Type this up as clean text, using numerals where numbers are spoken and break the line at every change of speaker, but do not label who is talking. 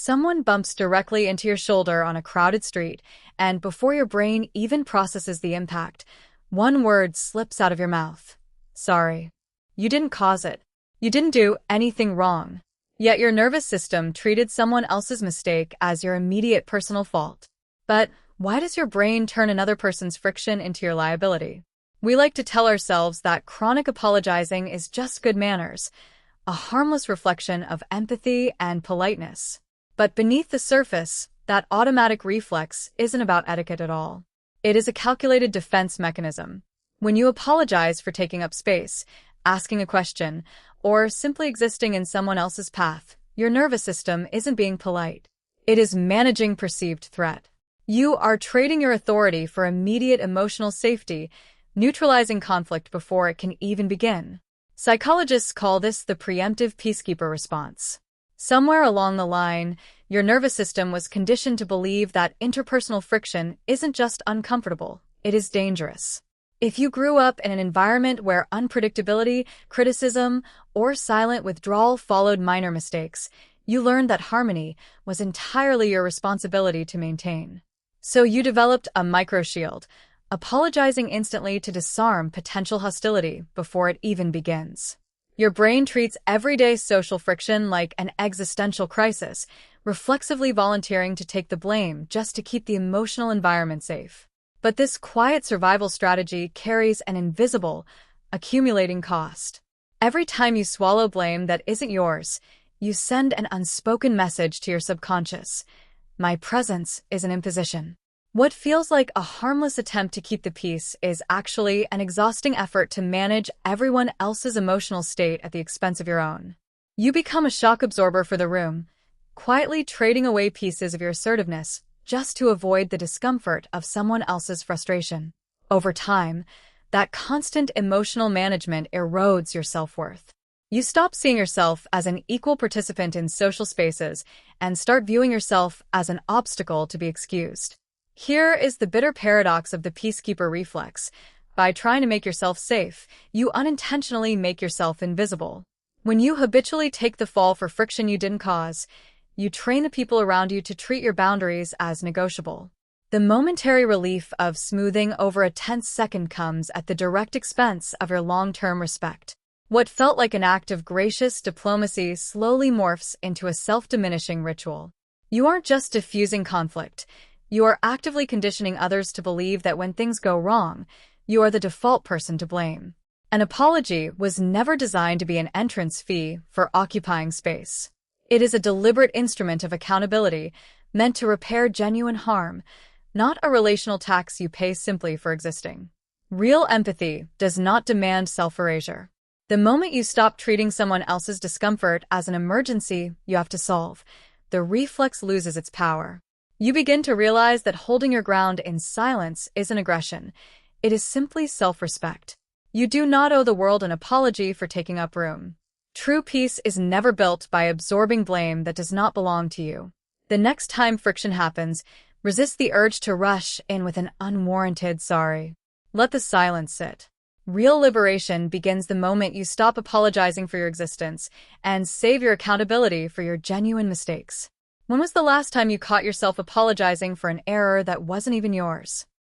Someone bumps directly into your shoulder on a crowded street, and before your brain even processes the impact, one word slips out of your mouth. Sorry. You didn't cause it. You didn't do anything wrong. Yet your nervous system treated someone else's mistake as your immediate personal fault. But why does your brain turn another person's friction into your liability? We like to tell ourselves that chronic apologizing is just good manners, a harmless reflection of empathy and politeness. But beneath the surface, that automatic reflex isn't about etiquette at all. It is a calculated defense mechanism. When you apologize for taking up space, asking a question, or simply existing in someone else's path, your nervous system isn't being polite. It is managing perceived threat. You are trading your authority for immediate emotional safety, neutralizing conflict before it can even begin. Psychologists call this the preemptive peacekeeper response. Somewhere along the line, your nervous system was conditioned to believe that interpersonal friction isn't just uncomfortable, it is dangerous. If you grew up in an environment where unpredictability, criticism, or silent withdrawal followed minor mistakes, you learned that harmony was entirely your responsibility to maintain. So you developed a microshield, apologizing instantly to disarm potential hostility before it even begins. Your brain treats everyday social friction like an existential crisis, reflexively volunteering to take the blame just to keep the emotional environment safe. But this quiet survival strategy carries an invisible, accumulating cost. Every time you swallow blame that isn't yours, you send an unspoken message to your subconscious. My presence is an imposition. What feels like a harmless attempt to keep the peace is actually an exhausting effort to manage everyone else's emotional state at the expense of your own. You become a shock absorber for the room, quietly trading away pieces of your assertiveness just to avoid the discomfort of someone else's frustration. Over time, that constant emotional management erodes your self-worth. You stop seeing yourself as an equal participant in social spaces and start viewing yourself as an obstacle to be excused. Here is the bitter paradox of the peacekeeper reflex. By trying to make yourself safe, you unintentionally make yourself invisible. When you habitually take the fall for friction you didn't cause, you train the people around you to treat your boundaries as negotiable. The momentary relief of smoothing over a tense second comes at the direct expense of your long-term respect. What felt like an act of gracious diplomacy slowly morphs into a self-diminishing ritual. You aren't just diffusing conflict. You are actively conditioning others to believe that when things go wrong, you are the default person to blame. An apology was never designed to be an entrance fee for occupying space. It is a deliberate instrument of accountability meant to repair genuine harm, not a relational tax you pay simply for existing. Real empathy does not demand self-erasure. The moment you stop treating someone else's discomfort as an emergency you have to solve, the reflex loses its power. You begin to realize that holding your ground in silence isn't aggression. It is simply self-respect. You do not owe the world an apology for taking up room. True peace is never built by absorbing blame that does not belong to you. The next time friction happens, resist the urge to rush in with an unwarranted sorry. Let the silence sit. Real liberation begins the moment you stop apologizing for your existence and save your accountability for your genuine mistakes. When was the last time you caught yourself apologizing for an error that wasn't even yours?